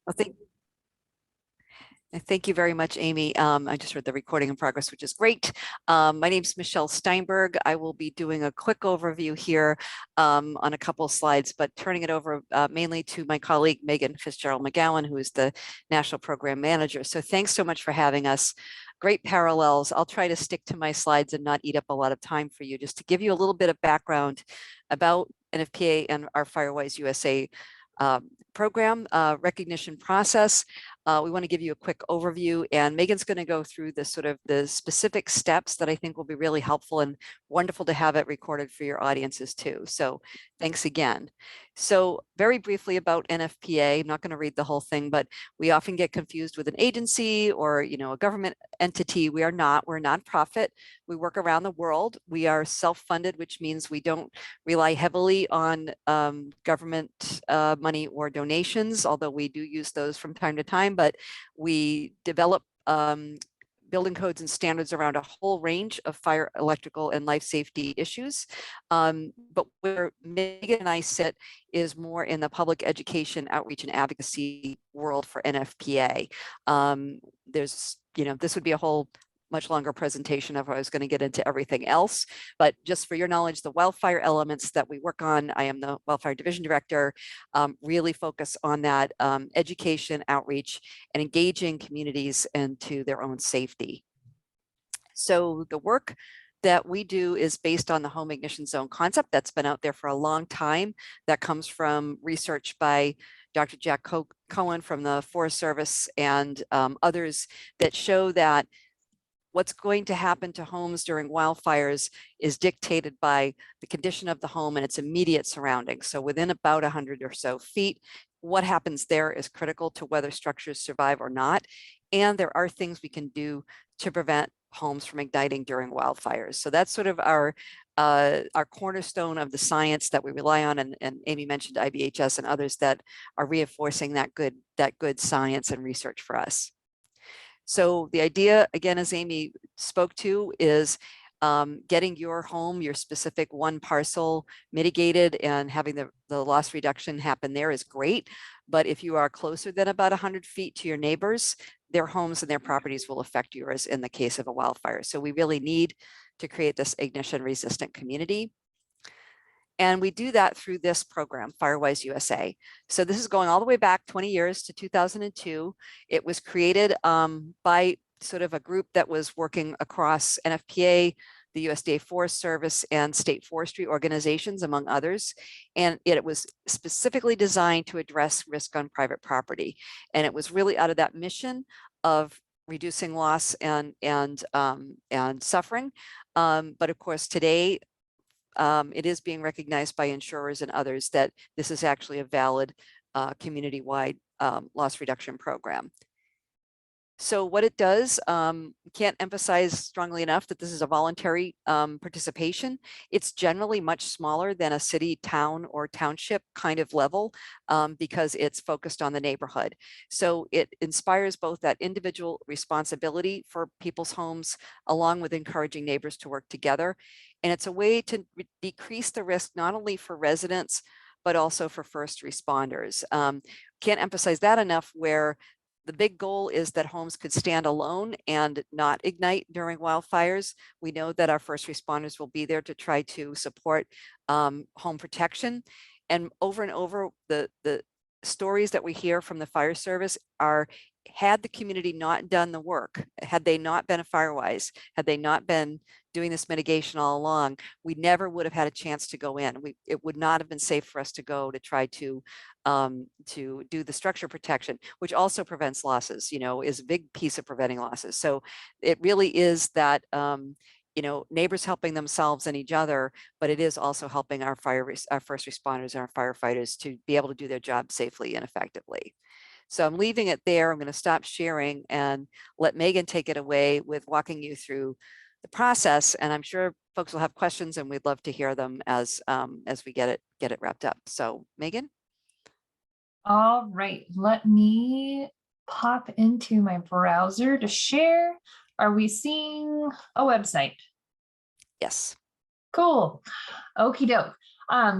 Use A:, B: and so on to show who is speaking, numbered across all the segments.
A: Well, thank you very much, Amy. I just heard the recording in progress, which is great. My name is Michelle Steinberg. I will be doing a quick overview here on a couple of slides, but turning it over mainly to my colleague, Megan Fitzgerald-McGowan, who is the National Program Manager. So thanks so much for having us. Great parallels. I'll try to stick to my slides and not eat up a lot of time for you, just to give you a little bit of background about NFPA and our FireWise USA program recognition process. We want to give you a quick overview, and Megan's going to go through the sort of the specific steps that I think will be really helpful and wonderful to have it recorded for your audiences too. So thanks again. So very briefly about NFPA, I'm not going to read the whole thing, but we often get confused with an agency or, a government entity. We are not. We're a nonprofit. We work around the world. We are self-funded, which means we don't rely heavily on government money or donations, although we do use those from time to time, but we develop building codes and standards around a whole range of fire, electrical, and life safety issues. But where Megan and I sit is more in the public education, outreach, and advocacy world for NFPA. This would be a whole much longer presentation if I was going to get into everything else, but just for your knowledge, the wildfire elements that we work on, I am the wildfire division director, really focus on that education, outreach, and engaging communities into their own safety. So the work that we do is based on the home ignition zone concept that's been out there for a long time. That comes from research by Dr. Jack Cohen from the Forest Service and others that show that what's going to happen to homes during wildfires is dictated by the condition of the home and its immediate surroundings. So within about 100 or so feet, what happens there is critical to whether structures survive or not. And there are things we can do to prevent homes from igniting during wildfires. So that's sort of our cornerstone of the science that we rely on. And Amy mentioned IBHS and others that are reinforcing that good science and research for us. So the idea, again, as Amy spoke to, is getting your home, your specific one parcel mitigated and having the loss reduction happen there is great. But if you are closer than about 100 feet to your neighbors, their homes and their properties will affect yours in the case of a wildfire. So we really need to create this ignition resistant community. And we do that through this program, FireWise USA. So this is going all the way back 20 years to 2002. It was created by sort of a group that was working across NFPA, the USDA Forest Service, and state forestry organizations, among others. And it was specifically designed to address risk on private property. And it was really out of that mission of reducing loss and suffering. But of course, today, it is being recognized by insurers and others that this is actually a valid community-wide loss reduction program. So what it does, can't emphasize strongly enough that this is a voluntary participation. It's generally much smaller than a city, town, or township kind of level because it's focused on the neighborhood. So it inspires both that individual responsibility for people's homes, along with encouraging neighbors to work together. And it's a way to decrease the risk not only for residents, but also for first responders. Can't emphasize that enough, where the big goal is that homes could stand alone and not ignite during wildfires. We know that our first responders will be there to try to support home protection. And over, the stories that we hear from the fire service are, had the community not done the work, had they not been a FireWise, had they not been doing this mitigation all along, we never would have had a chance to go in. It would not have been safe for us to go to try to do the structure protection, which also prevents losses, is a big piece of preventing losses. So it really is that, neighbors helping themselves and each other, but it is also helping our first responders and our firefighters to be able to do their job safely and effectively. So I'm leaving it there. I'm going to stop sharing and let Megan take it away with walking you through the process. And I'm sure folks will have questions, and we'd love to hear them as we get it wrapped up. So Megan.
B: All right, let me pop into my browser to share. Are we seeing a website?
A: Yes.
B: Cool. Okie doke.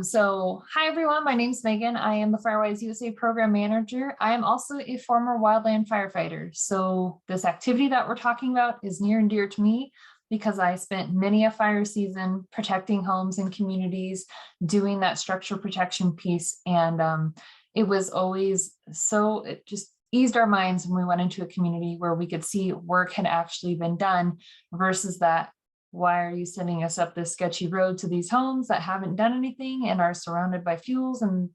B: So hi everyone, my name's Megan. I am the FireWise USA program manager. I am also a former wildland firefighter. So this activity that we're talking about is near and dear to me because I spent many a fire season protecting homes and communities, doing that structure protection piece. And it was always so, it just eased our minds when we went into a community where we could see work had actually been done versus that, why are you sending us up this sketchy road to these homes that haven't done anything and are surrounded by fuels and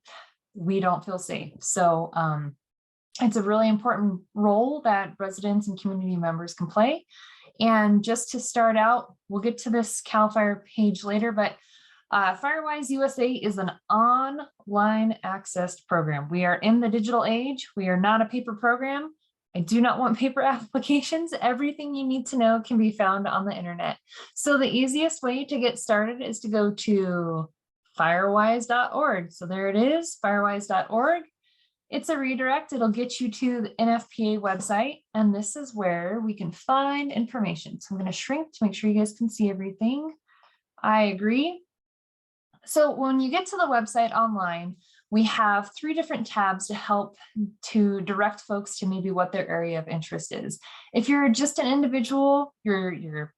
B: we don't feel safe. So it's a really important role that residents and community members can play. And just to start out, we'll get to this CAL FIRE page later, but FireWise USA is an online accessed program. We are in the digital age. We are not a paper program. I do not want paper applications. Everything you need to know can be found on the internet. So the easiest way to get started is to go to firewise.org. So there it is, firewise.org. It's a redirect. It'll get you to the NFPA website. And this is where we can find information. So I'm going to shrink to make sure you guys can see everything. I agree. So when you get to the website online, we have 3 different tabs to help to direct folks to maybe what their area of interest is. If you're just an individual, you're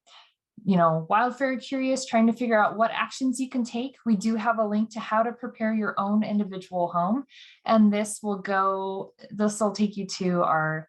B: wildfire curious, trying to figure out what actions you can take, we do have a link to how to prepare your own individual home. And this will take you to our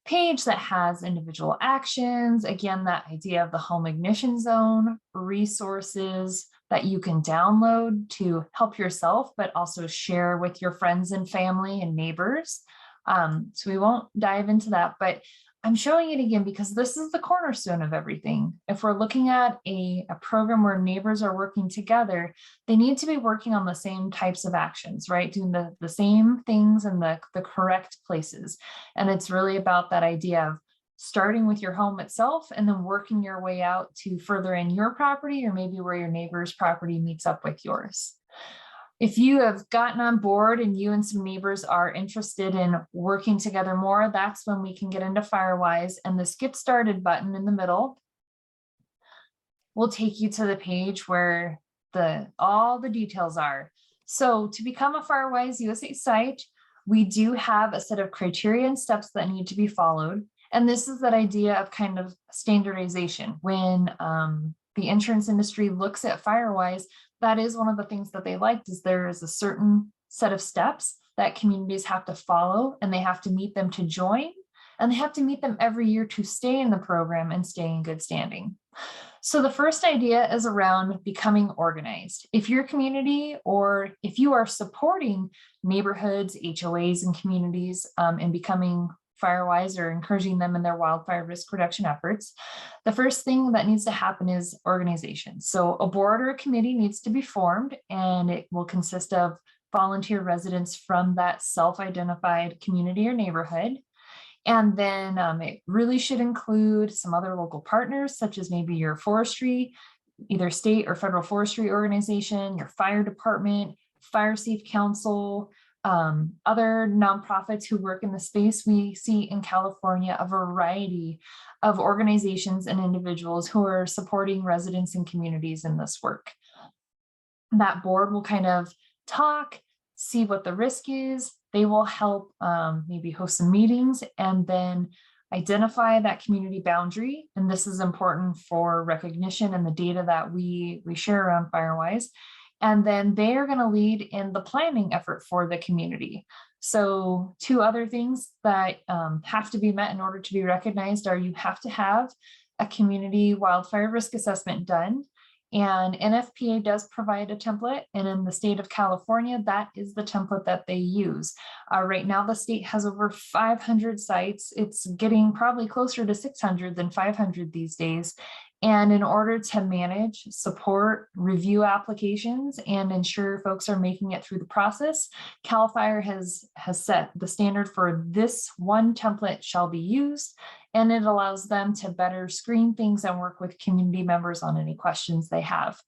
B: page that has individual actions. Again, that idea of the home ignition zone, resources that you can download to help yourself, but also share with your friends and family and neighbors. So we won't dive into that, but I'm showing it again because this is the cornerstone of everything. If we're looking at a program where neighbors are working together, they need to be working on the same types of actions, right? Doing the same things in the correct places. And it's really about that idea of starting with your home itself and then working your way out to further in your property or maybe where your neighbor's property meets up with yours. If you have gotten on board and you and some neighbors are interested in working together more, that's when we can get into FireWise, and this Get Started button in the middle will take you to the page where all the details are. So to become a FireWise USA site, we do have a set of criteria and steps that need to be followed. And this is that idea of kind of standardization. When the insurance industry looks at FireWise, that is one of the things that they liked, is there is a certain set of steps that communities have to follow, and they have to meet them to join, and they have to meet them every year to stay in the program and stay in good standing. So the first idea is around becoming organized. If your community, or if you are supporting neighborhoods, HOAs, and communities in becoming FireWise or encouraging them in their wildfire risk reduction efforts, the first thing that needs to happen is organization. So a board or a committee needs to be formed, and it will consist of volunteer residents from that self-identified community or neighborhood. And then it really should include some other local partners, such as maybe your forestry, either state or federal forestry organization, your fire department, fire safe council, other nonprofits who work in the space. We see in California a variety of organizations and individuals who are supporting residents and communities in this work. That board will kind of talk, see what the risk is. They will help maybe host some meetings and then identify that community boundary. And this is important for recognition and the data that we share around FireWise. And then they are going to lead in the planning effort for the community. So 2 other things that have to be met in order to be recognized are you have to have a community wildfire risk assessment done. And NFPA does provide a template, and in the state of California, that is the template that they use. Right now, the state has over 500 sites. It's getting probably closer to 600 than 500 these days. And in order to manage, support, review applications, and ensure folks are making it through the process, CAL FIRE has set the standard for this one template shall be used, and it allows them to better screen things and work with community members on any questions they have.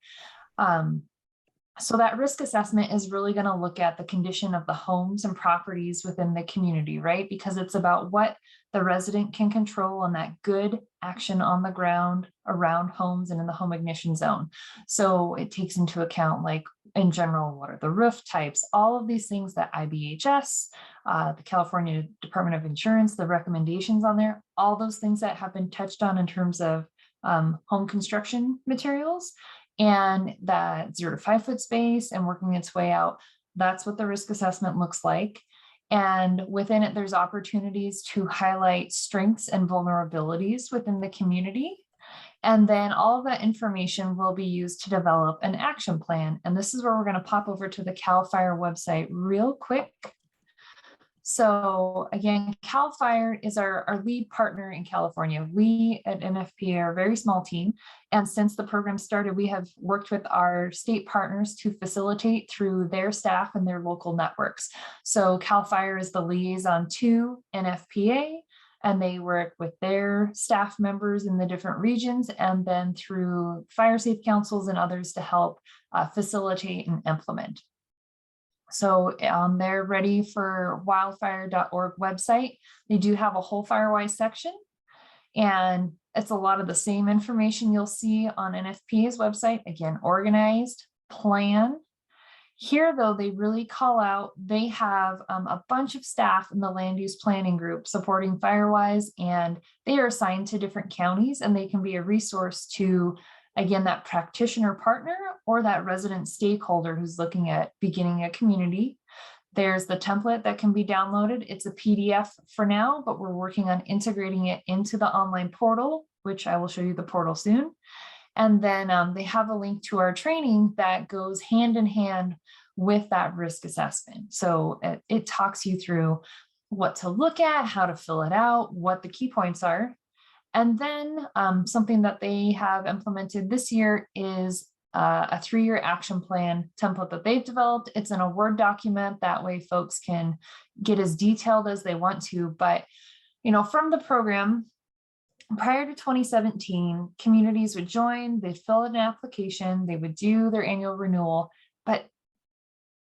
B: So that risk assessment is really going to look at the condition of the homes and properties within the community, right? Because it's about what the resident can control and that good action on the ground around homes and in the home ignition zone. So it takes into account, like in general, what are the roof types, all of these things that IBHS, the California Department of Insurance, the recommendations on there, all those things that have been touched on in terms of home construction materials, and that 0 to 5 foot space and working its way out. That's what the risk assessment looks like. And within it, there's opportunities to highlight strengths and vulnerabilities within the community. And then all of that information will be used to develop an action plan. And this is where we're going to pop over to the CAL FIRE website real quick. So again, CAL FIRE is our lead partner in California. We at NFPA are a very small team. And since the program started, we have worked with our state partners to facilitate through their staff and their local networks. So CAL FIRE is the liaison to NFPA, and they work with their staff members in the different regions, and then through fire safe councils and others to help facilitate and implement. So they're ready for wildfire.org website. They do have a whole FireWise section, and it's a lot of the same information you'll see on NFPA's website. Again, organized, plan. Here, though, they really call out, they have a bunch of staff in the land use planning group supporting FireWise, and they are assigned to different counties, and they can be a resource to, again, that practitioner partner or that resident stakeholder who's looking at beginning a community. There's the template that can be downloaded. It's a PDF for now, but we're working on integrating it into the online portal, which I will show you the portal soon. And then they have a link to our training that goes hand in hand with that risk assessment. So it talks you through what to look at, how to fill it out, what the key points are. And then something that they have implemented this year is a 3-year action plan template that they've developed. It's in a Word document. That way folks can get as detailed as they want to. But, you know, from the program, prior to 2017, communities would join, they'd fill in an application, they would do their annual renewal, but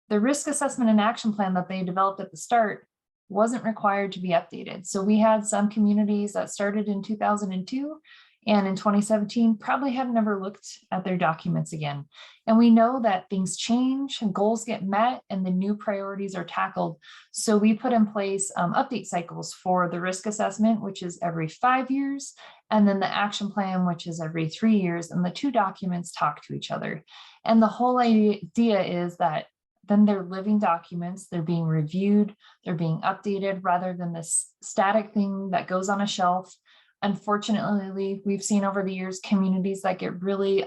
B: the risk assessment and action plan that they developed at the start wasn't required to be updated. So we had some communities that started in 2002 and in 2017 probably had never looked at their documents again. And we know that things change and goals get met and the new priorities are tackled. So we put in place update cycles for the risk assessment, which is every 5 years, and then the action plan, which is every 3 years, and the two documents talk to each other. And the whole idea is that then they're living documents, they're being reviewed, they're being updated rather than this static thing that goes on a shelf. Unfortunately, we've seen over the years communities that get really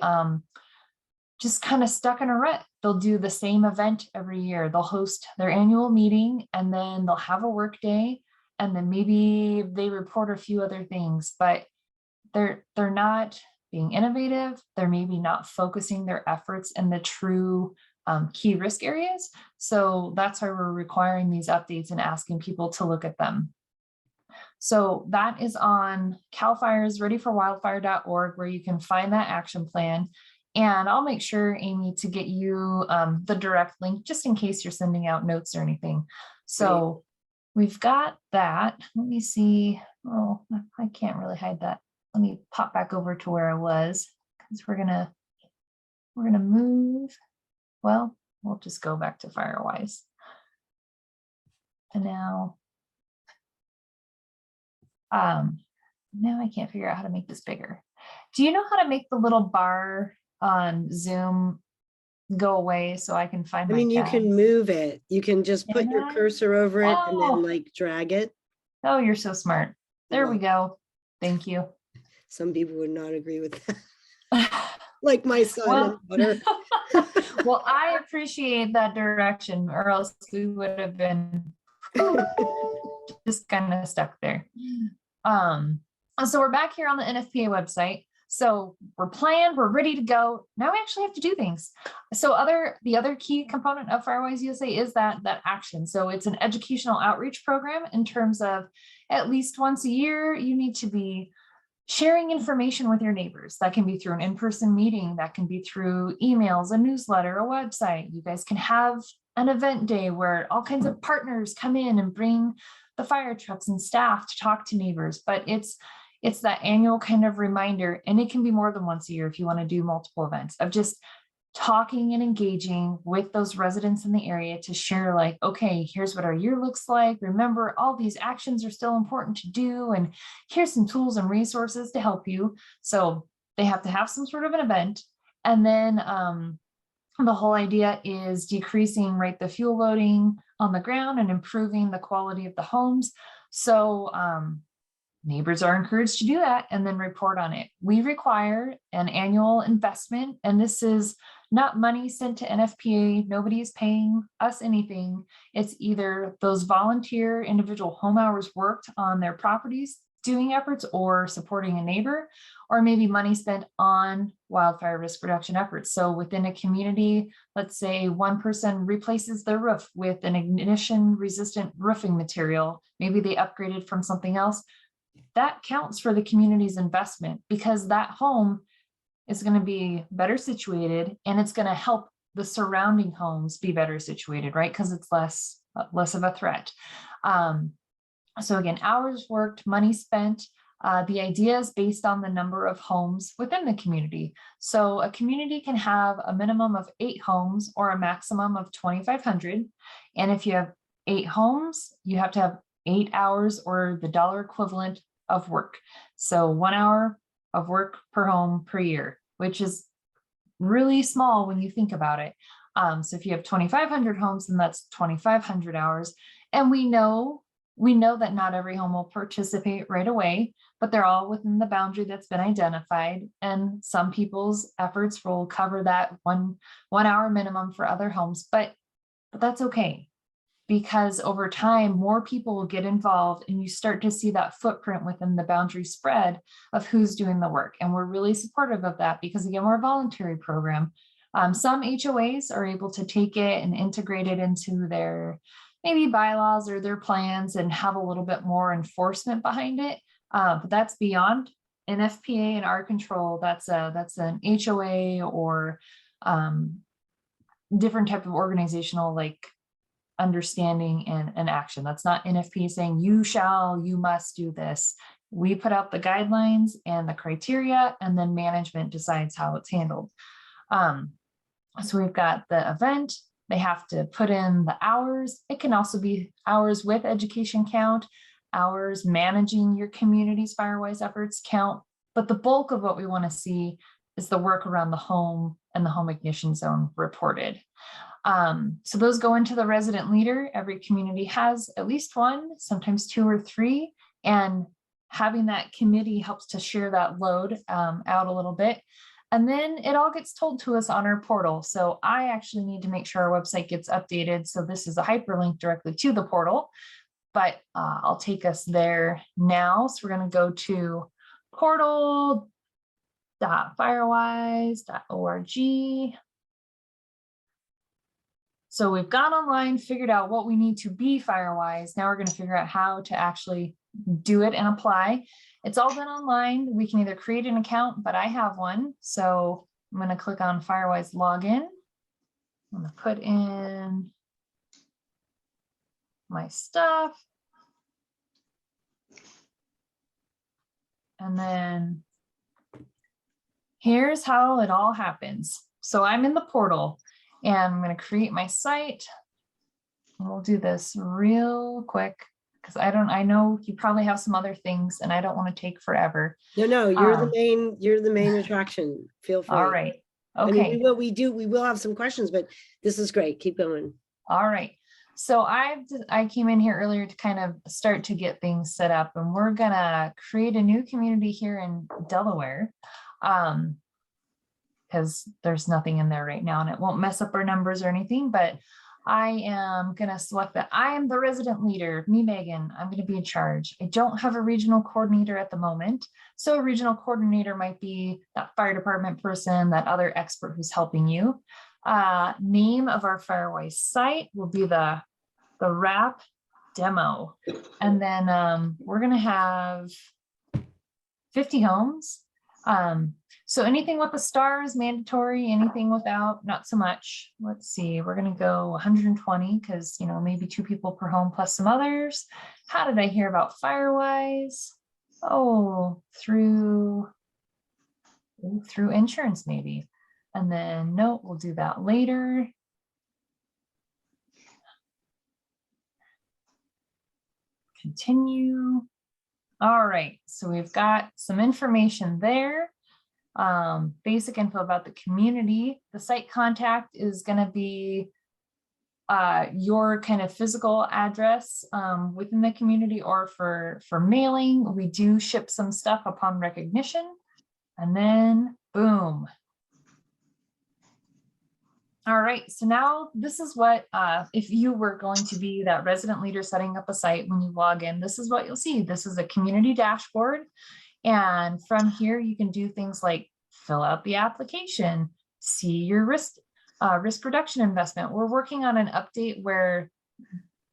B: just kind of stuck in a rut. They'll do the same event every year. They'll host their annual meeting and then they'll have a work day and then maybe they report a few other things, but they're not being innovative. They're maybe not focusing their efforts in the true key risk areas. So that's why we're requiring these updates and asking people to look at them. So that is on CAL FIRE's readyforwildfire.org, where you can find that action plan. And I'll make sure, Amy, to get you the direct link, just in case you're sending out notes or anything. So we've got that. Let me see. Oh, I can't really hide that. Let me pop back over to where I was, because we're gonna move. Well, we'll just go back to FireWise. And now I can't figure out how to make this bigger. Do you know how to make the little bar on Zoom go away so I can find my tabs?
C: You can move it. You can just put your cursor over it and then like drag it.
B: Oh, you're so smart. There we go. Thank you.
C: Some people would not agree with that. Like my son and daughter.
B: Well, I appreciate that direction, or else we would have been just kind of stuck there. So we're back here on the NFPA website. So we're planned, we're ready to go. Now we actually have to do things. So the other key component of FireWise USA is that action. So it's an educational outreach program in terms of at least once a year, you need to be sharing information with your neighbors. That can be through an in-person meeting, that can be through emails, a newsletter, a website. You guys can have an event day where all kinds of partners come in and bring the fire trucks and staff to talk to neighbors. But it's that annual kind of reminder, and it can be more than once a year if you want to do multiple events, of just talking and engaging with those residents in the area to share, like, okay, here's what our year looks like. Remember, all these actions are still important to do, and here's some tools and resources to help you. So they have to have some sort of an event. And then the whole idea is decreasing, right, the fuel loading on the ground and improving the quality of the homes. So neighbors are encouraged to do that and then report on it. We require an annual investment, and this is not money sent to NFPA. Nobody is paying us anything. It's either those volunteer individual home hours worked on their properties doing efforts or supporting a neighbor, or maybe money spent on wildfire risk reduction efforts. So within a community, let's say one person replaces their roof with an ignition resistant roofing material. Maybe they upgraded from something else. That counts for the community's investment, because that home is going to be better situated and it's going to help the surrounding homes be better situated, right? Because it's less of a threat. So again, hours worked, money spent. The idea is based on the number of homes within the community. So a community can have a minimum of 8 homes or a maximum of 2,500. And if you have 8 homes, you have to have 8 hours or the dollar equivalent of work. So 1 hour of work per home per year, which is really small when you think about it. So if you have 2,500 homes, then that's 2,500 hours. And we know that not every home will participate right away, but they're all within the boundary that's been identified. And some people's efforts will cover that one hour minimum for other homes, but that's okay. Because over time, more people will get involved and you start to see that footprint within the boundary spread of who's doing the work. And we're really supportive of that because, again, we're a voluntary program. Some HOAs are able to take it and integrate it into their maybe bylaws or their plans and have a little bit more enforcement behind it. But that's beyond NFPA and our control. That's an HOA or different type of organizational like understanding and action. That's not NFP saying you must do this. We put out the guidelines and the criteria, and then management decides how it's handled. So we've got the event. They have to put in the hours. It can also be hours with education count, hours managing your community's FireWise efforts count. But the bulk of what we want to see is the work around the home and the home ignition zone reported. So those go into the resident leader. Every community has at least one, sometimes 2 or 3, and having that committee helps to share that load out a little bit. And then it all gets told to us on our portal. So I actually need to make sure our website gets updated. So this is a hyperlink directly to the portal, but I'll take us there now. So we're going to go to portal.firewise.org. So we've gone online, figured out what we need to be FireWise. Now we're going to figure out how to actually do it and apply. It's all done online. We can either create an account, but I have one. So I'm going to click on FireWise login. I'm going to put in my stuff. And then here's how it all happens. So I'm in the portal. And I'm going to create my site. We'll do this real quick because I know you probably have some other things and I don't want to take forever.
C: No, you're the main attraction. Feel free.
B: All right. Okay.
C: I mean, we will have some questions, but this is great. Keep going.
B: All right. So I came in here earlier to kind of start to get things set up, and we're going to create a new community here in Delaware. Because there's nothing in there right now and it won't mess up our numbers or anything, but I am going to select that I am the resident leader, me, Megan. I'm going to be in charge. I don't have a regional coordinator at the moment. So a regional coordinator might be that fire department person, that other expert who's helping you. Name of our FireWise site will be the wrap demo. And then we're going to have 50 homes. So anything with a star is mandatory, anything without, not so much. Let's see, we're gonna go 120 because, you know, maybe 2 people per home plus some others. How did I hear about FireWise? Oh, through insurance maybe. And then no, we'll do that later. Continue. All right, so we've got some information there. Basic info about the community. The site contact is going to be your kind of physical address within the community, or for mailing. We do ship some stuff upon recognition, and then boom. All right, so now this is what, if you were going to be that resident leader setting up a site, when you log in, this is what you'll see. This is a community dashboard. And from here, you can do things like fill out the application, see your risk reduction investment. We're working on an update where,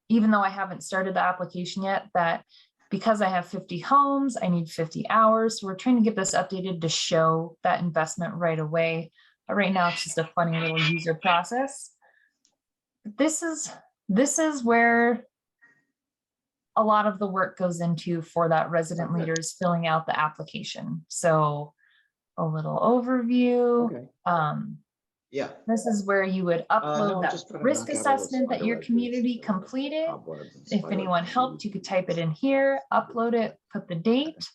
B: even though I haven't started the application yet, that because I have 50 homes, I need 50 hours. So we're trying to get this updated to show that investment right away. But right now, it's just a funny little user process. This is where a lot of the work goes into for that resident leaders filling out the application. So a little overview.
D: Yeah.
B: This is where you would upload that risk assessment that your community completed. If anyone helped, you could type it in here, upload it, put the date.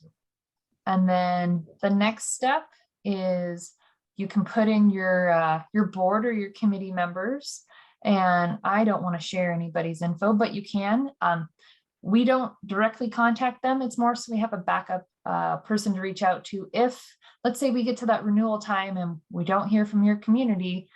B: And then the next step is you can put in your board or your committee members. And I don't want to share anybody's info, but you can. We don't directly contact them. It's more so we have a backup person to reach out to if, let's say, we get to that renewal time and we don't hear from your community.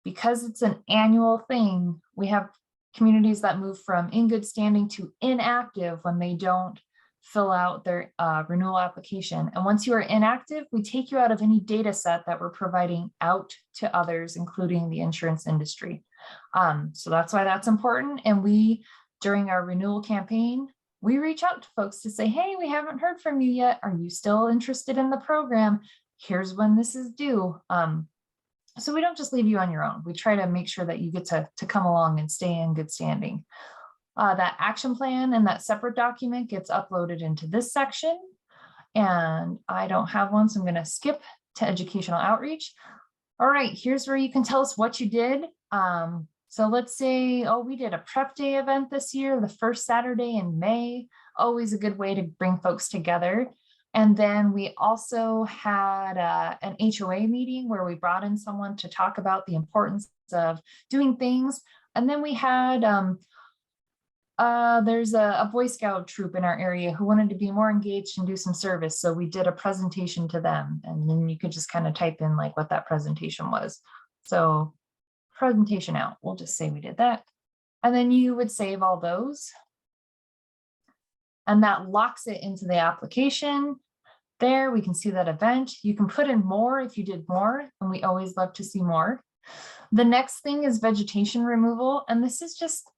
B: Because it's an annual thing, we have communities that move from in good standing to inactive when they don't fill out their renewal application. And once you are inactive, we take you out of any data set that we're providing out to others, including the insurance industry. So that's why that's important. And we, during our renewal campaign, we reach out to folks to say, hey, we haven't heard from you yet. Are you still interested in the program? Here's when this is due. So we don't just leave you on your own. We try to make sure that you get to come along and stay in good standing. That action plan and that separate document gets uploaded into this section. And I don't have one, so I'm going to skip to educational outreach. All right, here's where you can tell us what you did. So let's say, oh, we did a prep day event this year, the first Saturday in May, always a good way to bring folks together. And then we also had an HOA meeting where we brought in someone to talk about the importance of doing things. And then we had, there's a Boy Scout troop in our area who wanted to be more engaged and do some service. So we did a presentation to them, and then you could just kind of type in like what that presentation was. So presentation out, we'll just say we did that. And then you would save all those. And that locks it into the application. There, we can see that event. You can put in more if you did more, and we always love to see more. The next thing is vegetation removal. And this is just,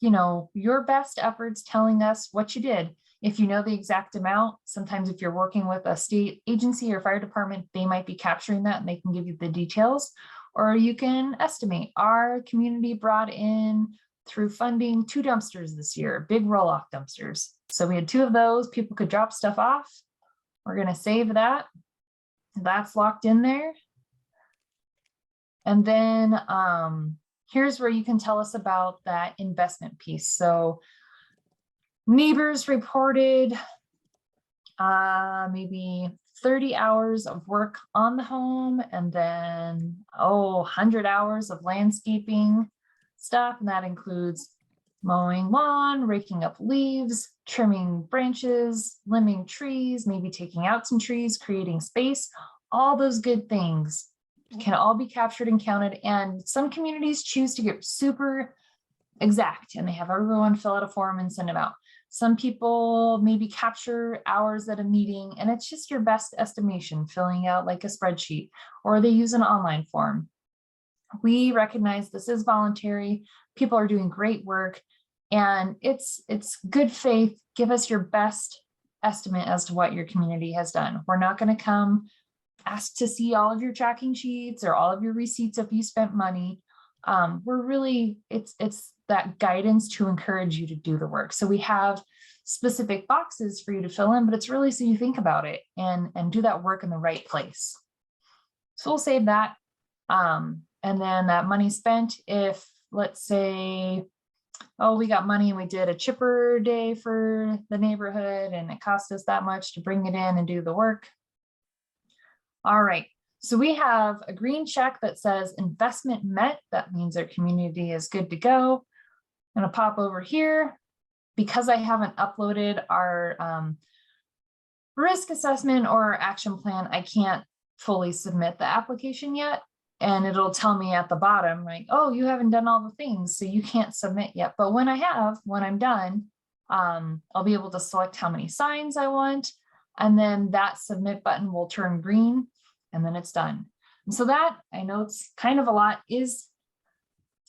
B: you know, your best efforts telling us what you did. If you know the exact amount, sometimes if you're working with a state agency or fire department, they might be capturing that and they can give you the details. Or you can estimate. Our community brought in, through funding, 2 dumpsters this year, big roll-off dumpsters. So we had 2 of those. People could drop stuff off. We're going to save that. That's locked in there. And then here's where you can tell us about that investment piece. So neighbors reported maybe 30 hours of work on the home, and then 100 hours of landscaping stuff. And that includes mowing lawn, raking up leaves, trimming branches, limbing trees, maybe taking out some trees, creating space. All those good things can all be captured and counted. And some communities choose to get super exact and they have everyone fill out a form and send them out. Some people maybe capture hours at a meeting, and it's just your best estimation, filling out like a spreadsheet, or they use an online form. We recognize this is voluntary. People are doing great work, and it's good faith. Give us your best estimate as to what your community has done. We're not going to come ask to see all of your tracking sheets or all of your receipts if you spent money. We're really, it's that guidance to encourage you to do the work. So we have specific boxes for you to fill in, but it's really so you think about it and do that work in the right place. So we'll save that. And then that money spent, if let's say, oh, we got money and we did a chipper day for the neighborhood and it cost us that much to bring it in and do the work. All right, so we have a green check that says investment met. That means our community is good to go. I'm gonna pop over here. Because I haven't uploaded our risk assessment or action plan, I can't fully submit the application yet. And it'll tell me at the bottom, like, oh, you haven't done all the things, so you can't submit yet. But when I'm done, I'll be able to select how many signs I want. And then that submit button will turn green and then it's done. And so that, I know it's kind of a lot, is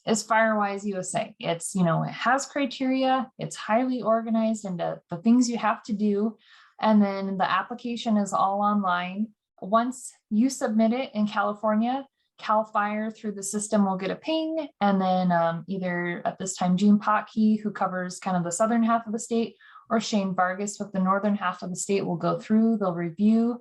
B: FireWise USA. It's, it has criteria, it's highly organized into the things you have to do. And then the application is all online. Once you submit it in California, CAL FIRE through the system will get a ping. And then either at this time, Gene Potke, who covers kind of the southern half of the state, or Shane Vargas with the northern half of the state will go through, they'll review,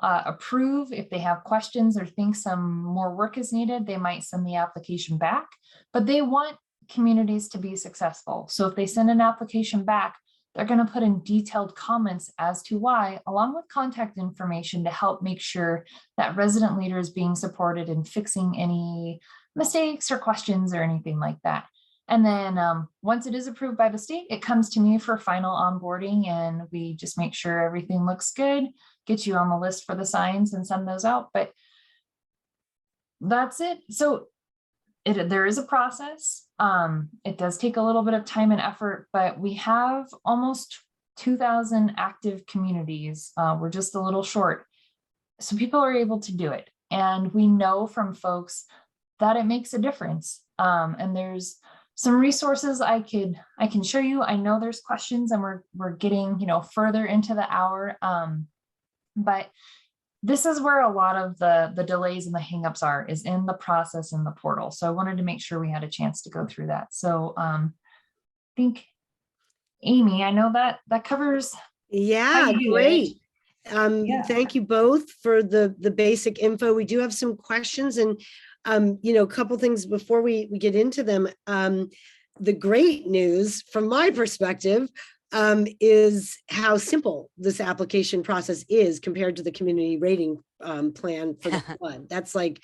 B: approve. If they have questions or think some more work is needed, they might send the application back, but they want communities to be successful. So if they send an application back, they're going to put in detailed comments as to why, along with contact information to help make sure that resident leader is being supported in fixing any mistakes or questions or anything like that. And then once it is approved by the state, it comes to me for final onboarding, and we just make sure everything looks good, get you on the list for the signs and send those out. But that's it. So there is a process. It does take a little bit of time and effort, but we have almost 2,000 active communities. We're just a little short. So people are able to do it. And we know from folks that it makes a difference. And there's some resources I can show you. I know there's questions and we're getting, further into the hour. But this is where a lot of the delays and the hangups are, is in the process in the portal. So I wanted to make sure we had a chance to go through that. So I think, Amy, I know that covers.
C: Yeah, great.
B: Yeah.
C: Thank you both for the basic info. We do have some questions, and a couple things before we get into them. The great news from my perspective is how simple this application process is compared to the community rating plan for the flood. That's like,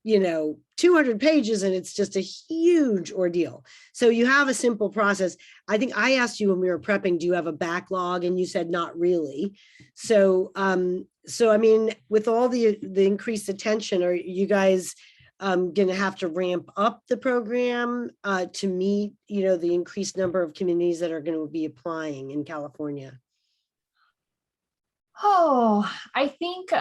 C: 200 pages, and it's just a huge ordeal. So you have a simple process. I think I asked you when we were prepping, do you have a backlog? And you said not really. So, I mean, with all the increased attention, are you guys going to have to ramp up the program to meet, the increased number of communities that are going to be applying in California?
B: Oh, I think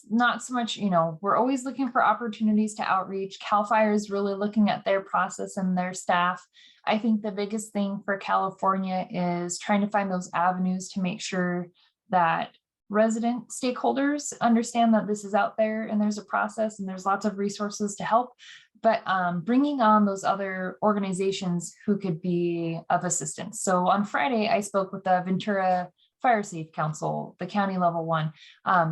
B: not so much, we're always looking for opportunities to outreach. CAL FIRE is really looking at their process and their staff. I think the biggest thing for California is trying to find those avenues to make sure that resident stakeholders understand that this is out there and there's a process and there's lots of resources to help, but bringing on those other organizations who could be of assistance. So on Friday, I spoke with the Ventura Fire Safe Council, the county level one,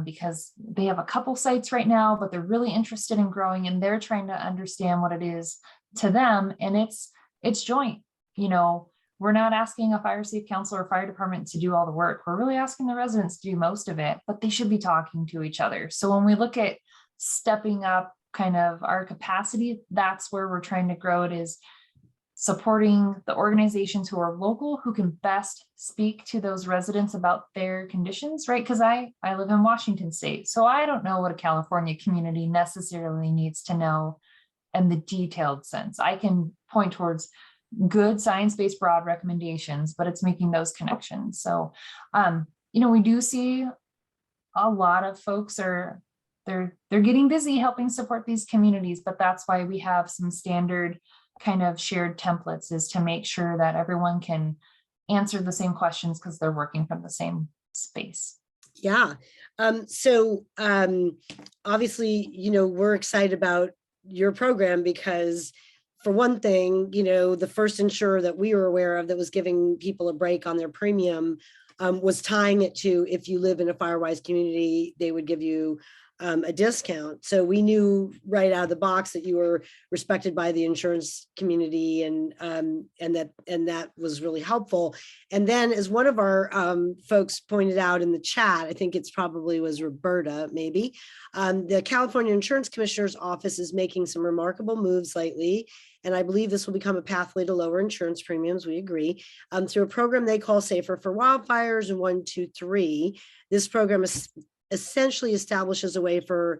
B: because they have a couple sites right now, but they're really interested in growing, and they're trying to understand what it is to them. And it's joint. We're not asking a fire safe council or fire department to do all the work. We're really asking the residents to do most of it, but they should be talking to each other. So when we look at stepping up kind of our capacity, that's where we're trying to grow it, is supporting the organizations who are local, who can best speak to those residents about their conditions, right? Because I live in Washington state, so I don't know what a California community necessarily needs to know in the detailed sense. I can point towards good science-based broad recommendations, but it's making those connections. So, we do see a lot of folks they're getting busy helping support these communities, but that's why we have some standard kind of shared templates, is to make sure that everyone can answer the same questions because they're working from the same space.
C: Yeah. Obviously, we're excited about your program because, for one thing, the first insurer that we were aware of that was giving people a break on their premium was tying it to, if you live in a FireWise community, they would give you a discount. So we knew right out of the box that you were respected by the insurance community, and that was really helpful. And then, as one of our folks pointed out in the chat, I think it's probably was Roberta, maybe, the California Insurance Commissioner's Office is making some remarkable moves lately. And I believe this will become a pathway to lower insurance premiums. We agree. Through a program they call Safer for Wildfires and 123. This program is essentially establishes a way for,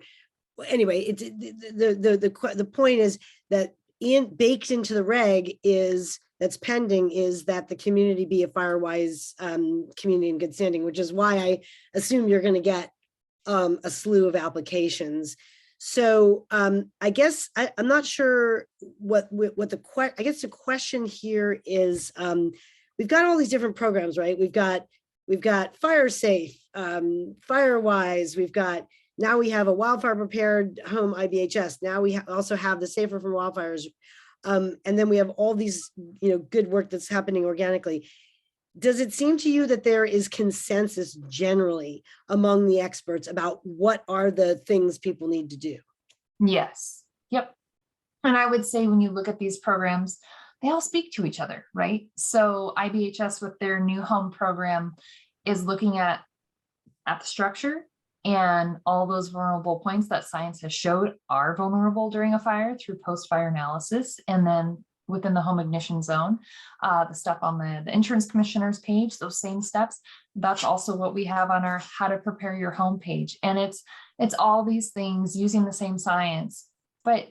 C: anyway, the point is that baked into the reg is, that's pending, is that the community be a FireWise community in good standing, which is why I assume you're going to get a slew of applications. So I guess I'm not sure what I guess the question here is, we've got all these different programs, right? We've got FireSafe, FireWise, now we have a wildfire prepared home IBHS. Now we also have the Safer from Wildfires. And then we have all these, good work that's happening organically. Does it seem to you that there is consensus generally among the experts about what are the things people need to do?
B: Yes. Yep. And I would say when you look at these programs, they all speak to each other, right? So IBHS with their new home program is looking at the structure and all those vulnerable points that science has showed are vulnerable during a fire through post-fire analysis. And then within the home ignition zone, the stuff on the insurance commissioner's page, those same steps, that's also what we have on our how to prepare your home page. And it's all these things using the same science, but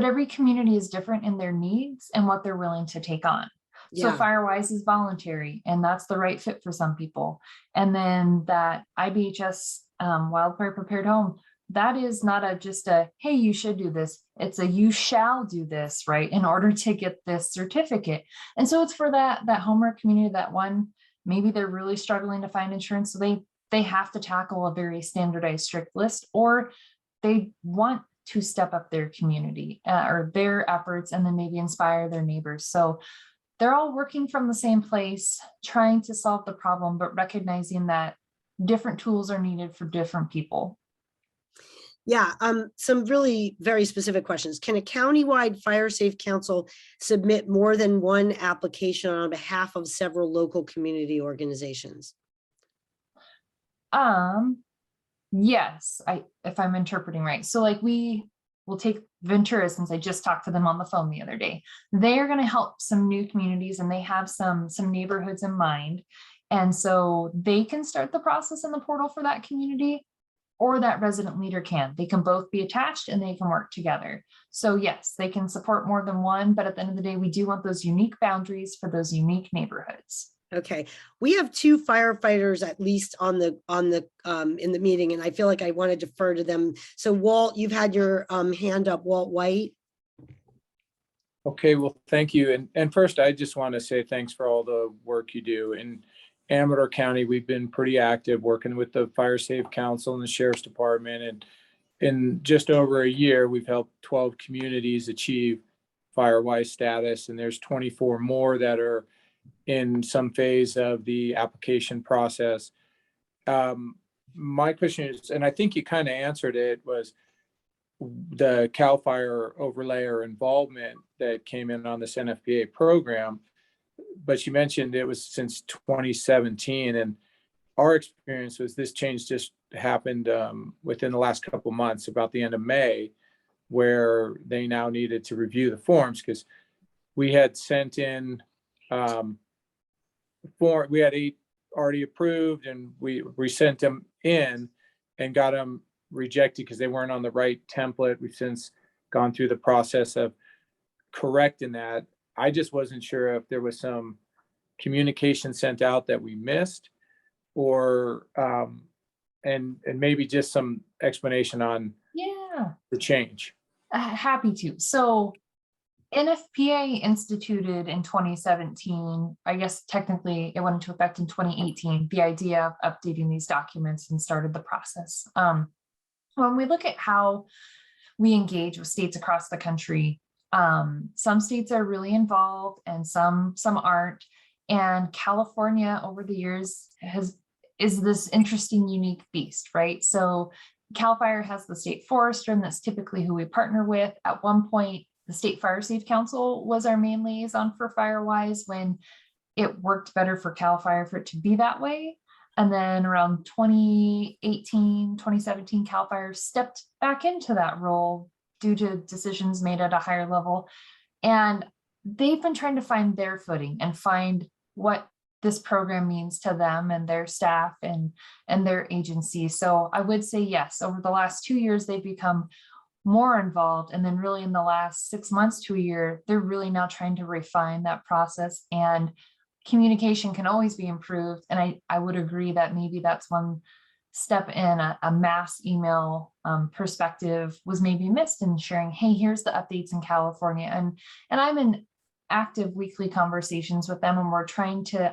B: every community is different in their needs and what they're willing to take on. So FireWise is voluntary, and that's the right fit for some people. And then that IBHS wildfire prepared home, that is not just a, hey, you should do this. It's a, you shall do this, right? In order to get this certificate. And so it's for that homeowner community, that one, maybe they're really struggling to find insurance. So they have to tackle a very standardized strict list, or they want to step up their community or their efforts and then maybe inspire their neighbors. So they're all working from the same place, trying to solve the problem, but recognizing that different tools are needed for different people.
C: Yeah, some really very specific questions. Can a countywide fire safe council submit more than one application on behalf of several local community organizations?
B: Yes, if I'm interpreting right. So like we will take Ventura, since I just talked to them on the phone the other day. They are going to help some new communities, and they have some neighborhoods in mind. And so they can start the process in the portal for that community, or that resident leader can. They can both be attached and they can work together. So yes, they can support more than one, but at the end of the day, we do want those unique boundaries for those unique neighborhoods.
C: Okay, we have two firefighters at least in the meeting, and I feel like I want to defer to them. So Walt, you've had your hand up, Walt White.
E: Okay, well, thank you. And first, I just want to say thanks for all the work you do. In Amador County, we've been pretty active working with the Fire Safe Council and the Sheriff's Department. And in just over a year, we've helped 12 communities achieve FireWise status, and there's 24 more that are in some phase of the application process. My question is, and I think you kind of answered it, was the CAL FIRE overlay or involvement that came in on this NFPA program. But you mentioned it was since 2017, and our experience was this change just happened within the last couple of months, about the end of May, where they now needed to review the forms, because we had sent in we had 8 already approved, and we sent them in and got them rejected because they weren't on the right template. We've since gone through the process of correcting that. I just wasn't sure if there was some communication sent out that we missed, or and maybe just some explanation on the change.
B: Happy to. So NFPA instituted in 2017, I guess technically it went into effect in 2018, the idea of updating these documents and started the process. When we look at how we engage with states across the country, some states are really involved and some aren't. And California over the years is this interesting, unique beast, right? So CAL FIRE has the state forester, and that's typically who we partner with. At one point, the State Fire Safe Council was our main liaison for FireWise when it worked better for CAL FIRE for it to be that way. And then around 2018, 2017, CAL FIRE stepped back into that role due to decisions made at a higher level. And they've been trying to find their footing and find what this program means to them and their staff and their agency. So I would say yes, over the last 2 years, they've become more involved. And then really in the last 6 months to a year, they're really now trying to refine that process, and communication can always be improved. And I would agree that maybe that's one step in a mass email perspective was maybe missed in sharing, hey, here's the updates in California. And I'm in active weekly conversations with them, and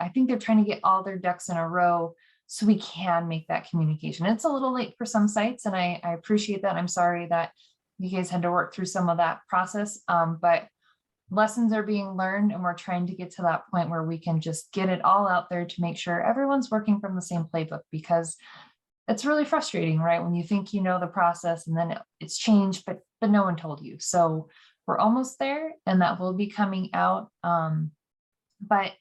B: I think they're trying to get all their ducks in a row so we can make that communication. It's a little late for some sites, and I appreciate that. I'm sorry that you guys had to work through some of that process, but lessons are being learned, and we're trying to get to that point where we can just get it all out there to make sure everyone's working from the same playbook, because it's really frustrating, right? When you think you know the process and then it's changed, but no one told you. So we're almost there, and that will be coming out. But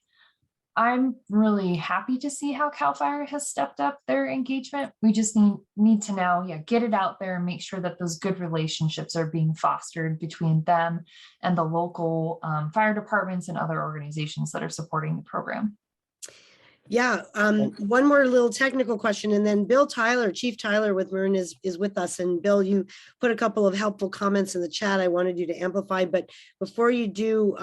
B: I'm really happy to see how CAL FIRE has stepped up their engagement. We just need to now, get it out there and make sure that those good relationships are being fostered between them and the local fire departments and other organizations that are supporting the program.
C: Yeah, one more little technical question, and then Bill Tyler, Chief Tyler with Marin is with us. And Bill, you put a couple of helpful comments in the chat I wanted you to amplify, but before you do,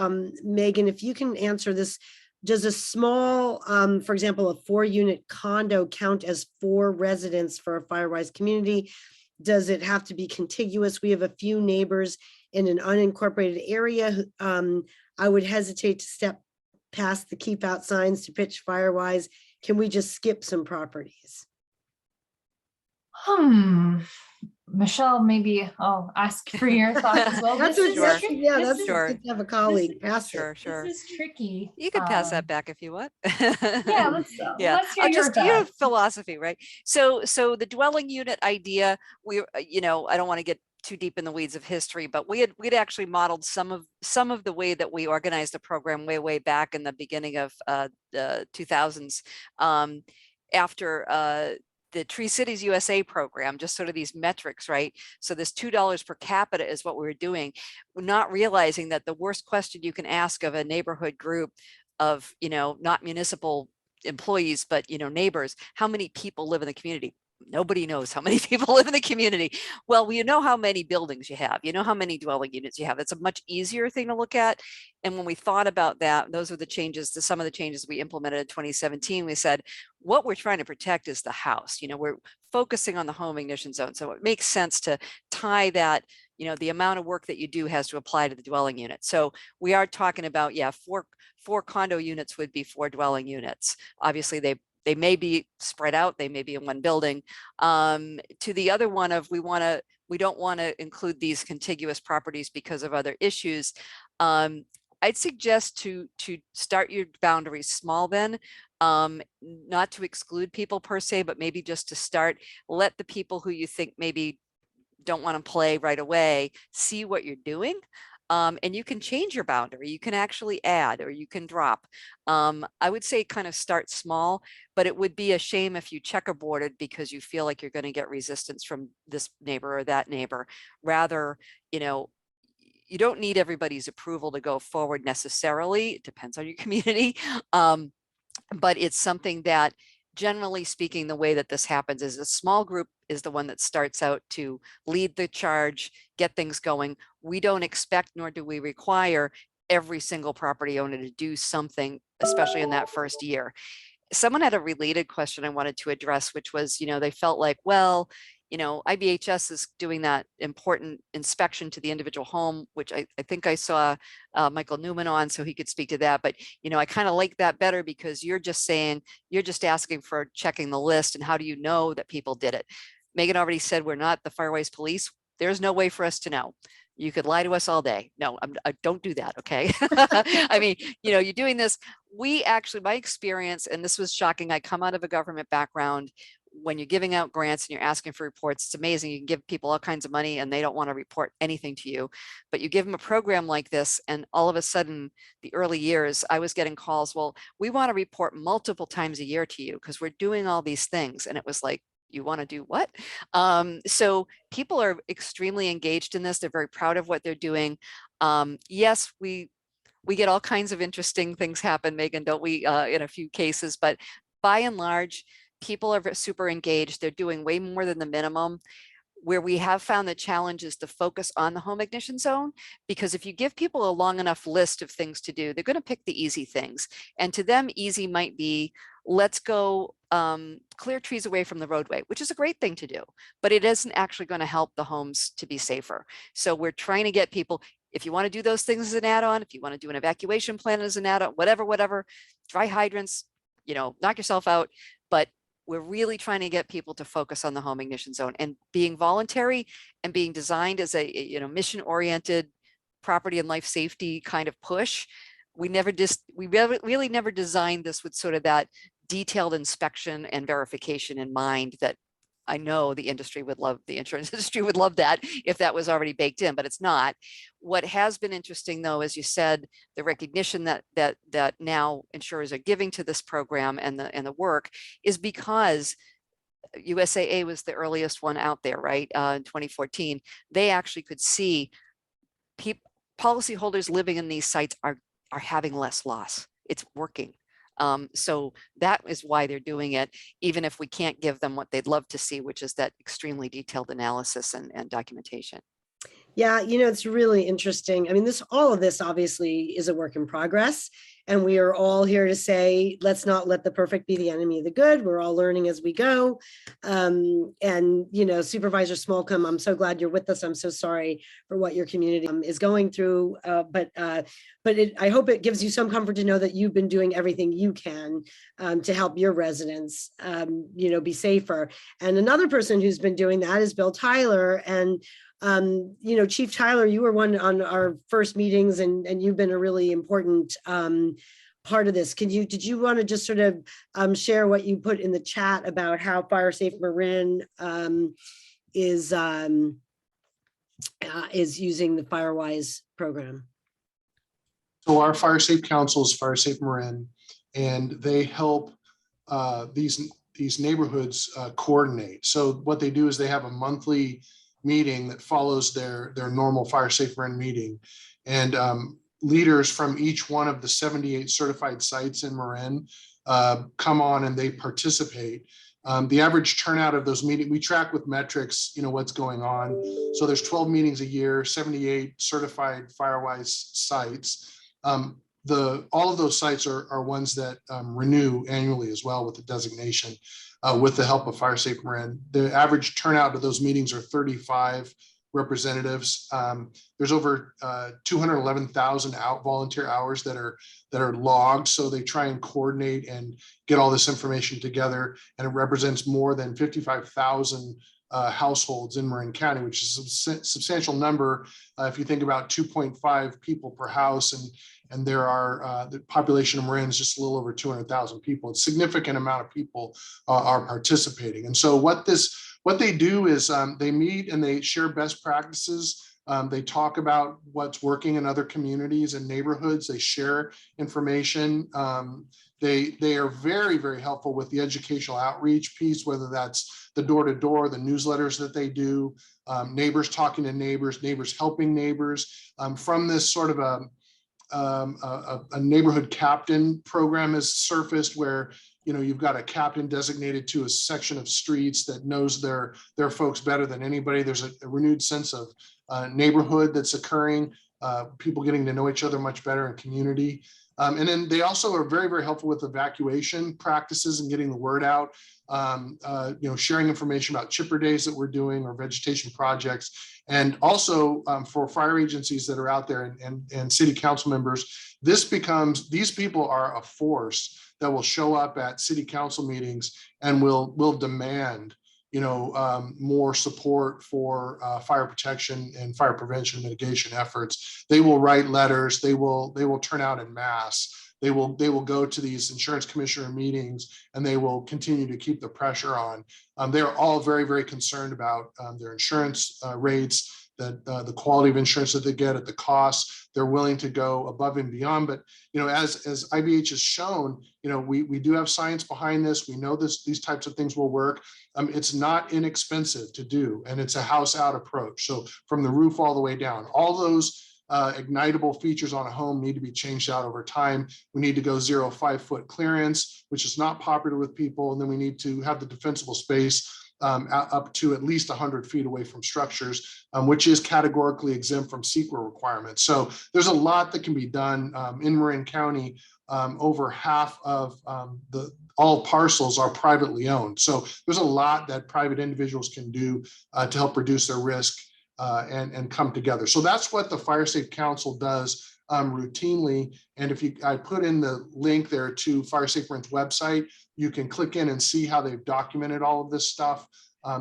C: Megan, if you can answer this, does a small, for example, a 4-unit condo count as 4 residents for a FireWise community? Does it have to be contiguous? We have a few neighbors in an unincorporated area. I would hesitate to step past the keep out signs to pitch FireWise. Can we just skip some properties?
B: Michelle, maybe I'll ask for your thoughts as well.
C: That's
B: This
C: what,
B: is
C: yeah,
A: This
C: that's
A: is-
C: good to have a colleague pass it.
A: Sure.
B: This is tricky.
A: You can pass that back if you want.
B: Yeah, let's hear your
A: Just
B: thoughts.
A: philosophy, right? So the dwelling unit idea, I don't want to get too deep in the weeds of history, but we'd actually modeled some of the way that we organized the program way back in the beginning of the 2000s, after the Tree Cities USA program, just sort of these metrics, right? So this $2 per capita is what we were doing, not realizing that the worst question you can ask of a neighborhood group of, not municipal employees, but, neighbors, how many people live in the community? Nobody knows how many people live in the community. Well, you know how many buildings you have, you know how many dwelling units you have. It's a much easier thing to look at. And when we thought about that, those were the changes to some of the changes we implemented in 2017. We said, what we're trying to protect is the house. We're focusing on the home ignition zone. So it makes sense to tie that, the amount of work that you do has to apply to the dwelling unit. So we are talking about, four condo units would be 4 dwelling units. Obviously they may be spread out, they may be in one building. To the other one of, we don't want to include these contiguous properties because of other issues. I'd suggest to start your boundaries small then, not to exclude people per se, but maybe just to start, let the people who you think maybe don't want to play right away see what you're doing. And you can change your boundary. You can actually add or you can drop. I would say kind of start small, but it would be a shame if you checkerboarded because you feel like you're going to get resistance from this neighbor or that neighbor. Rather, you don't need everybody's approval to go forward necessarily. It depends on your community. But it's something that, generally speaking, the way that this happens is a small group is the one that starts out to lead the charge, get things going. We don't expect, nor do we require every single property owner to do something, especially in that first year. Someone had a related question I wanted to address, which was, they felt like, well, you know, IBHS is doing that important inspection to the individual home, which I think I saw Michael Newman on, so he could speak to that. But, you know, I kind of like that better because you're just saying, you're just asking for checking the list and how do you know that people did it? Megan already said we're not the FireWise police. There's no way for us to know. You could lie to us all day. No, I don't do that. Okay. I mean, you know, you're doing this. We actually, my experience, and this was shocking. I come out of a government background. When you're giving out grants and you're asking for reports, it's amazing. You can give people all kinds of money and they don't want to report anything to you, but you give them a program like this. And all of a sudden, the early years, I was getting calls. Well, we want to report multiple times a year to you because we're doing all these things. And it was like, you want to do what? So people are extremely engaged in this. They're very proud of what they're doing. Yes, we get all kinds of interesting things happen, Megan, don't we, in a few cases, but by and large, people are super engaged. They're doing way more than the minimum. Where we have found the challenge is to focus on the home ignition zone, because if you give people a long enough list of things to do, they're going to pick the easy things. And to them, easy might be, let's go clear trees away from the roadway, which is a great thing to do, but it isn't actually going to help the homes to be safer. So we're trying to get people, if you want to do those things as an add-on, if you want to do an evacuation plan as an add-on, whatever, dry hydrants, you know, knock yourself out. But we're really trying to get people to focus on the home ignition zone and being voluntary and being designed as a, you know, mission-oriented property and life safety kind of push. We really never designed this with sort of that detailed inspection and verification in mind that I know the industry would love, the insurance industry would love that if that was already baked in, but it's not. What has been interesting though, as you said, the recognition that now insurers are giving to this program and the work is because USAA was the earliest one out there, right? In 2014, they actually could see policyholders living in these sites are having less loss. It's working. So that is why they're doing it, even if we can't give them what they'd love to see, which is that extremely detailed analysis and documentation.
C: Yeah, you know, it's really interesting. I mean, all of this obviously is a work in progress, and we are all here to say, let's not let the perfect be the enemy of the good. We're all learning as we go. And, you know, Supervisor Smolcombe, I'm so glad you're with us. I'm so sorry for what your community is going through. But I hope it gives you some comfort to know that you've been doing everything you can to help your residents, you know, be safer. And another person who's been doing that is Bill Tyler. And you know, Chief Tyler, you were one on our first meetings, and you've been a really important part of this. Did you want to just sort of share what you put in the chat about how Fire Safe Marin is using the FireWise program?
F: So our Fire Safe Council is Fire Safe Marin, and they help these neighborhoods coordinate. So what they do is they have a monthly meeting that follows their normal Fire Safe Marin meeting, and leaders from each one of the 78 certified sites in Marin come on and they participate. The average turnout of those meetings, we track with metrics, you know, what's going on. So there's 12 meetings a year, 78 certified FireWise sites. All of those sites are ones that renew annually as well with the designation. With the help of Fire Safe Marin. The average turnout of those meetings are 35 representatives. There's over 211,000 volunteer hours that are logged. So they try and coordinate and get all this information together. And it represents more than 55,000 households in Marin County, which is a substantial number. If you think about 2.5 people per house, and there are the population of Marin is just a little over 200,000 people. It's a significant amount of people are participating. And so what they do is they meet and they share best practices. They talk about what's working in other communities and neighborhoods. They share information. They are very, very helpful with the educational outreach piece, whether that's the door-to-door, the newsletters that they do, neighbors talking to neighbors, neighbors helping neighbors. From this sort of a neighborhood captain program has surfaced where, you know, you've got a captain designated to a section of streets that knows their folks better than anybody. There's a renewed sense of neighborhood that's occurring, people getting to know each other much better in community. And then they also are very, very helpful with evacuation practices and getting the word out. Sharing information about chipper days that we're doing or vegetation projects. And also for fire agencies that are out there and city council members, these people are a force that will show up at city council meetings and will demand more support for fire protection and fire prevention mitigation efforts. They will write letters. They will turn out en masse. They will go to these insurance commissioner meetings and they will continue to keep the pressure on. They are all very, very concerned about their insurance rates, the quality of insurance that they get at the cost. They're willing to go above and beyond. But as IBH has shown, we do have science behind this. We know these types of things will work. It's not inexpensive to do, and it's a house out approach. So from the roof all the way down, all those ignitable features on a home need to be changed out over time. We need to go 0 5-foot clearance, which is not popular with people. And then we need to have the defensible space up to at least 100 feet away from structures, which is categorically exempt from CEQA requirements. So there's a lot that can be done in Marin County. Over half of all parcels are privately owned. So there's a lot that private individuals can do to help reduce their risk and come together. So that's what the Fire Safe Council does routinely. And if I put in the link there to Fire Safe Marin's website, you can click in and see how they've documented all of this stuff.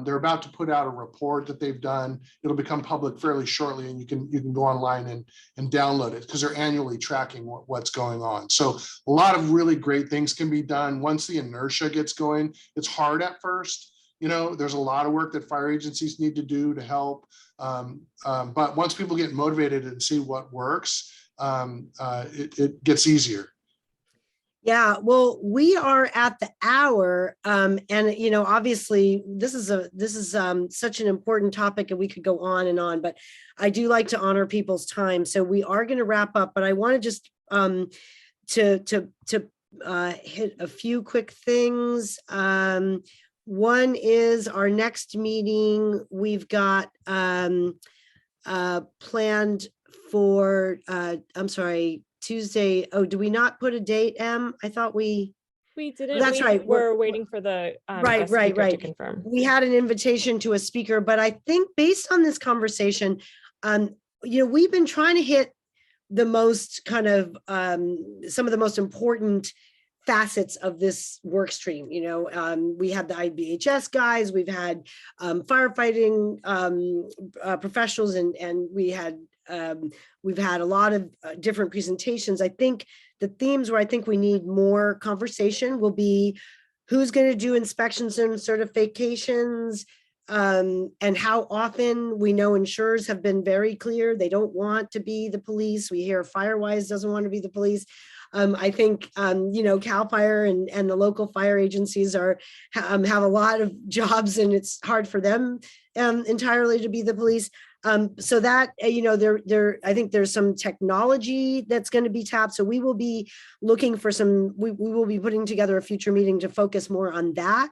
F: They're about to put out a report that they've done. It'll become public fairly shortly, and you can go online and download it because they're annually tracking what's going on. So a lot of really great things can be done once the inertia gets going. It's hard at first. There's a lot of work that fire agencies need to do to help. But once people get motivated and see what works, it gets easier.
C: Yeah, well, we are at the hour, and obviously this is such an important topic, and we could go on and on. But I do like to honor people's time, so we are going to wrap up. But I want to just to hit a few quick things. One is our next meeting. We've got planned for I'm sorry, Tuesday. Oh, do we not put a date, Em? I thought we
G: didn't.
C: That's right.
G: We're waiting for the guest speaker to confirm.
C: We had an invitation to a speaker, but I think based on this conversation, we've been trying to hit the most kind of some of the most important facets of this work stream. We had the IBHS guys, we've had firefighting professionals, and we've had a lot of different presentations. I think the themes where I think we need more conversation will be who's going to do inspections and certifications, and how often. We know insurers have been very clear they don't want to be the police. We hear FireWise doesn't want to be the police. I think, CAL FIRE and the local fire agencies have a lot of jobs, and it's hard for them entirely to be the police. So that, I think there's some technology that's going to be tapped. So we will be looking for we will be putting together a future meeting to focus more on that.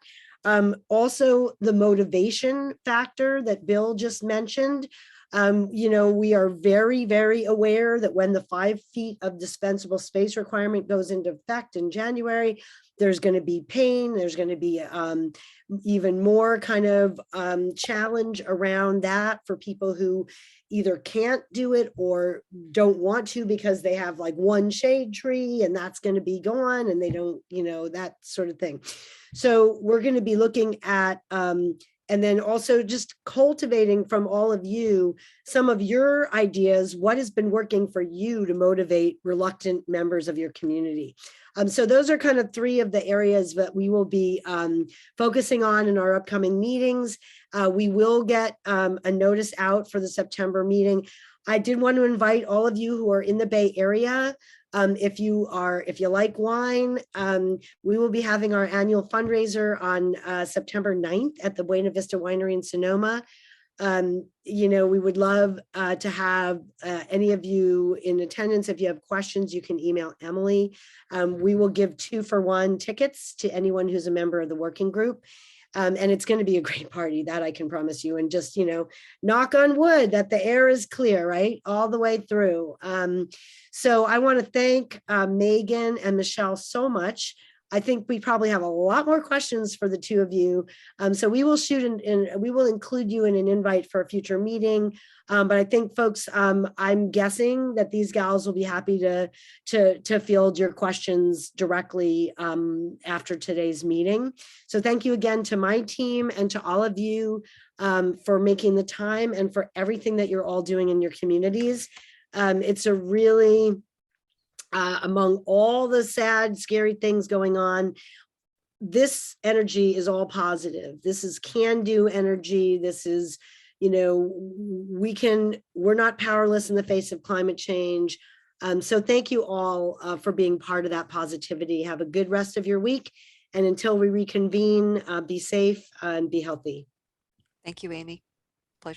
C: Also, the motivation factor that Bill just mentioned. We are very, very aware that when the 5 feet of dispensable space requirement goes into effect in January, there's going to be pain. There's going to be even more kind of challenge around that for people who either can't do it or don't want to because they have like one shade tree and that's going to be gone and they don't, that sort of thing. So we're going to be looking at and then also just cultivating from all of you some of your ideas, what has been working for you to motivate reluctant members of your community. So those are kind of 3 of the areas that we will be focusing on in our upcoming meetings. We will get a notice out for the September meeting. I did want to invite all of you who are in the Bay Area. If you like wine, we will be having our annual fundraiser on September 9th at the Buena Vista Winery in Sonoma. We would love to have any of you in attendance. If you have questions, you can email Emily. We will give 2-for-1 tickets to anyone who's a member of the working group. And it's going to be a great party, that I can promise you. And just, knock on wood that the air is clear, right? All the way through. So I want to thank Megan and Michelle so much. I think we probably have a lot more questions for the two of you. So we will we will include you in an invite for a future meeting. But I think folks, I'm guessing that these gals will be happy to field your questions directly after today's meeting. So thank you again to my team and to all of you for making the time and for everything that you're all doing in your communities. It's a really, among all the sad, scary things going on, this energy is all positive. This is can-do energy. This is, we're not powerless in the face of climate change. So thank you all for being part of that positivity. Have a good rest of your week. And until we reconvene, be safe and be healthy.
A: Thank you, Amy.